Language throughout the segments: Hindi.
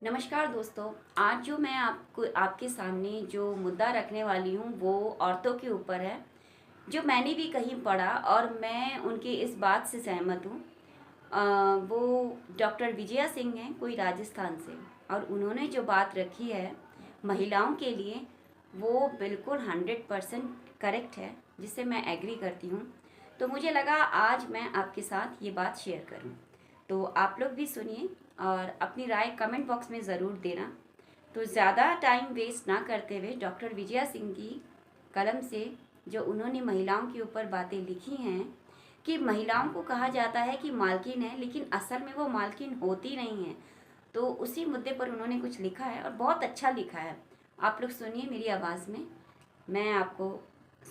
नमस्कार दोस्तों। आज जो मैं आपको आपके सामने जो मुद्दा रखने वाली हूँ वो औरतों के ऊपर है, जो मैंने भी कहीं पढ़ा और मैं उनकी इस बात से सहमत हूँ। वो डॉक्टर विजया सिंह हैं, कोई राजस्थान से, और उन्होंने जो बात रखी है महिलाओं के लिए वो बिल्कुल 100% करेक्ट है, जिससे मैं एग्री करती हूँ। तो मुझे लगा आज मैं आपके साथ ये बात शेयर करूँ। तो आप लोग भी सुनिए और अपनी राय कमेंट बॉक्स में ज़रूर देना। तो ज़्यादा टाइम वेस्ट ना करते हुए डॉक्टर विजया सिंह की कलम से जो उन्होंने महिलाओं के ऊपर बातें लिखी हैं कि महिलाओं को कहा जाता है कि मालकिन है, लेकिन असल में वो मालकिन होती नहीं है। तो उसी मुद्दे पर उन्होंने कुछ लिखा है और बहुत अच्छा लिखा है। आप लोग सुनिए मेरी आवाज़ में, मैं आपको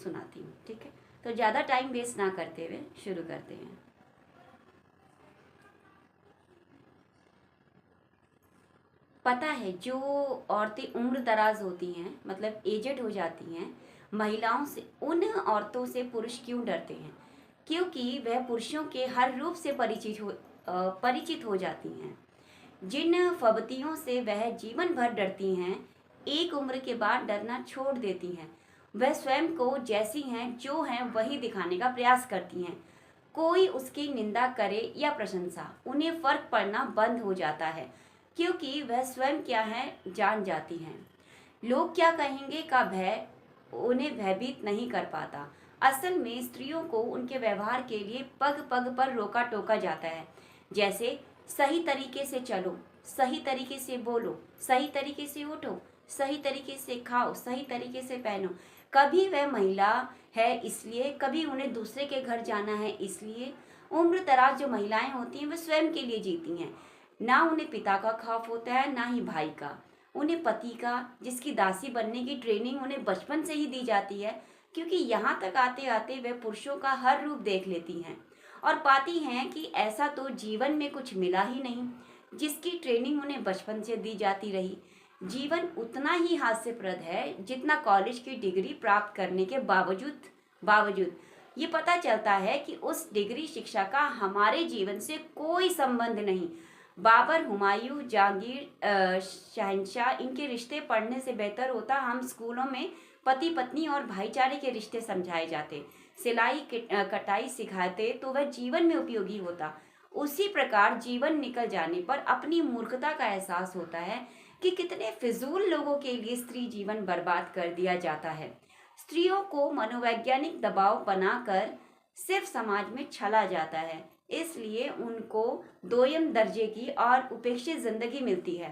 सुनाती हूँ, ठीक है? तो ज़्यादा टाइम वेस्ट ना करते हुए शुरू करते हैं। पता है, जो औरतें उम्र दराज होती हैं, मतलब एजेड हो जाती हैं, महिलाओं से, उन औरतों से पुरुष क्यों डरते हैं? क्योंकि वह पुरुषों के हर रूप से परिचित हो जाती हैं। जिन फबतियों से वह जीवन भर डरती हैं, एक उम्र के बाद डरना छोड़ देती हैं। वह स्वयं को जैसी हैं, जो हैं, वही दिखाने का प्रयास करती हैं। कोई उसकी निंदा करे या प्रशंसा, उन्हें फर्क पड़ना बंद हो जाता है, क्योंकि वह स्वयं क्या है जान जाती हैं। लोग क्या कहेंगे का भय उन्हें भयभीत नहीं कर पाता। असल में स्त्रियों को उनके व्यवहार के लिए पग पग पर रोका टोका जाता है। जैसे सही तरीके से चलो, सही तरीके से बोलो, सही तरीके से उठो, सही तरीके से खाओ, सही तरीके से पहनो। कभी वह महिला है इसलिए, कभी उन्हें दूसरे के घर जाना है इसलिए। उम्र दराज जो महिलाएं होती हैं वे स्वयं के लिए जीती हैं। ना उन्हें पिता का खौफ होता है, ना ही भाई का। उन्हें पति का, जिसकी दासी बनने की ट्रेनिंग उन्हें बचपन से ही दी जाती है, क्योंकि यहाँ तक आते आते वे पुरुषों का हर रूप देख लेती हैं और पाती हैं कि ऐसा तो जीवन में कुछ मिला ही नहीं जिसकी ट्रेनिंग उन्हें बचपन से दी जाती रही। जीवन उतना ही हास्यप्रद है जितना कॉलेज की डिग्री प्राप्त करने के बावजूद ये पता चलता है कि उस डिग्री शिक्षा का हमारे जीवन से कोई संबंध नहीं। बाबर, हुमायूं, जहांगीर, शहंशाह, इनके रिश्ते पढ़ने से बेहतर होता हम स्कूलों में पति पत्नी और भाईचारे के रिश्ते समझाए जाते, सिलाई कटाई सिखाते तो वह जीवन में उपयोगी होता। उसी प्रकार जीवन निकल जाने पर अपनी मूर्खता का एहसास होता है कि कितने फिजूल लोगों के लिए स्त्री जीवन बर्बाद कर दिया जाता है। स्त्रियों को मनोवैज्ञानिक दबाव बनाकर सिर्फ समाज में छला जाता है, इसलिए उनको दोयम दर्जे की और उपेक्षित जिंदगी मिलती है,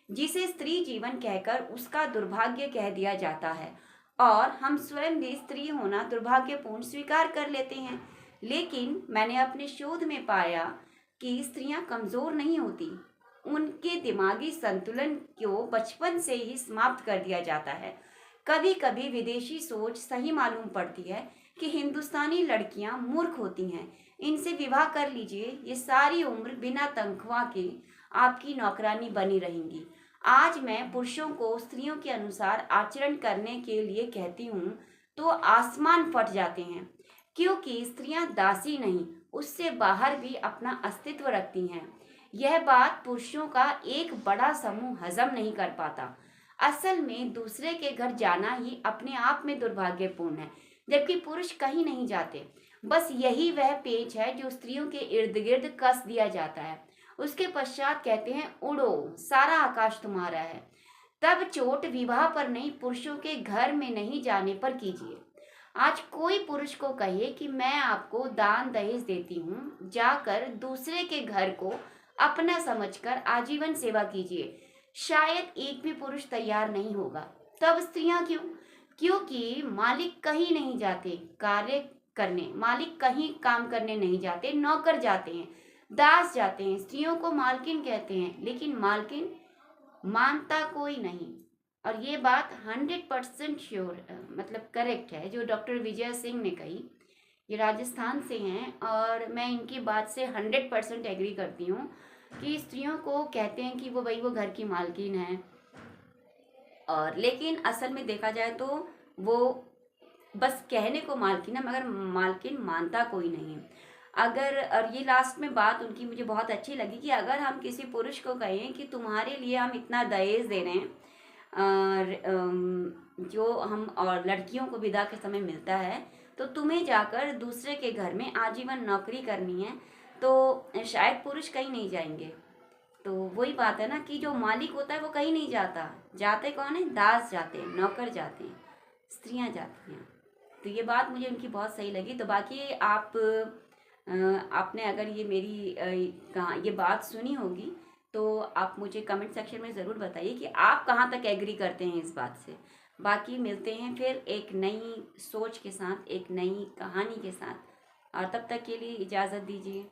जिसे स्त्री जीवन कहकर उसका दुर्भाग्य कह दिया जाता है। और हम स्वयं भी स्त्री होना दुर्भाग्यपूर्ण स्वीकार कर लेते हैं। लेकिन मैंने अपने शोध में पाया कि स्त्रियां कमजोर नहीं होती, उनके दिमागी संतुलन को बचपन से ही समाप्त कर दिया जाता है। कभी कभी विदेशी सोच सही मालूम पड़ती है कि हिंदुस्तानी लड़कियां मूर्ख होती हैं, इनसे विवाह कर लीजिए, ये सारी उम्र बिना तनख्वाह के आपकी नौकरानी बनी रहेंगी। आज मैं पुरुषों को स्त्रियों के अनुसार आचरण करने के लिए कहती हूँ तो आसमान फट जाते हैं, क्योंकि स्त्रियां दासी नहीं, उससे बाहर भी अपना अस्तित्व रखती हैं। यह बात पुरुषों का एक बड़ा समूह हजम नहीं कर पाता। असल में दूसरे के घर जाना ही अपने आप में दुर्भाग्यपूर्ण है, जबकि पुरुष कहीं नहीं जाते। बस यही वह पेच है जो स्त्रियों के इर्द गिर्द कस दिया जाता है। उसके पश्चात कहते हैं उड़ो, सारा आकाश तुम्हारा है। तब चोट विवाह पर नहीं, पुरुषों के घर में नहीं जाने पर कीजिए। आज कोई पुरुष को कहे कि मैं आपको दान दहेज देती हूँ, जाकर दूसरे के घर को अपना समझकर आजीवन सेवा कीजिए, शायद एक भी पुरुष तैयार नहीं होगा। तब स्त्रियां क्यों? क्योंकि मालिक कहीं नहीं जाते कार्य करने, मालिक कहीं काम करने नहीं जाते, नौकर जाते हैं, दास जाते हैं। स्त्रियों को मालकिन कहते हैं, लेकिन मालकिन मानता कोई नहीं। और ये बात 100% श्योर, मतलब करेक्ट है, जो डॉक्टर विजय सिंह ने कही। ये राजस्थान से हैं और मैं इनकी बात से 100% एग्री करती हूँ कि स्त्रियों को कहते हैं कि वो घर की मालकिन है, और लेकिन असल में देखा जाए तो वो बस कहने को मालकिन है, मगर मालकिन मानता कोई नहीं है। अगर, और ये लास्ट में बात उनकी मुझे बहुत अच्छी लगी कि अगर हम किसी पुरुष को कहें कि तुम्हारे लिए हम इतना दहेज दे रहे हैं, और जो हम और लड़कियों को विदा के समय मिलता है, तो तुम्हें जाकर दूसरे के घर में आजीवन नौकरी करनी है, तो शायद पुरुष कहीं नहीं जाएंगे। तो वही बात है ना कि जो मालिक होता है वो कहीं नहीं जाता, जाते कौन है? दास जाते हैं, नौकर जाते हैं, स्त्रियां जाती हैं। तो ये बात मुझे उनकी बहुत सही लगी। तो बाकी आपने अगर ये मेरी कहाँ ये बात सुनी होगी, तो आप मुझे कमेंट सेक्शन में ज़रूर बताइए कि आप कहाँ तक एग्री करते हैं इस बात से। बाकी मिलते हैं फिर एक नई सोच के साथ, एक नई कहानी के साथ, और तब तक के लिए इजाज़त दीजिए।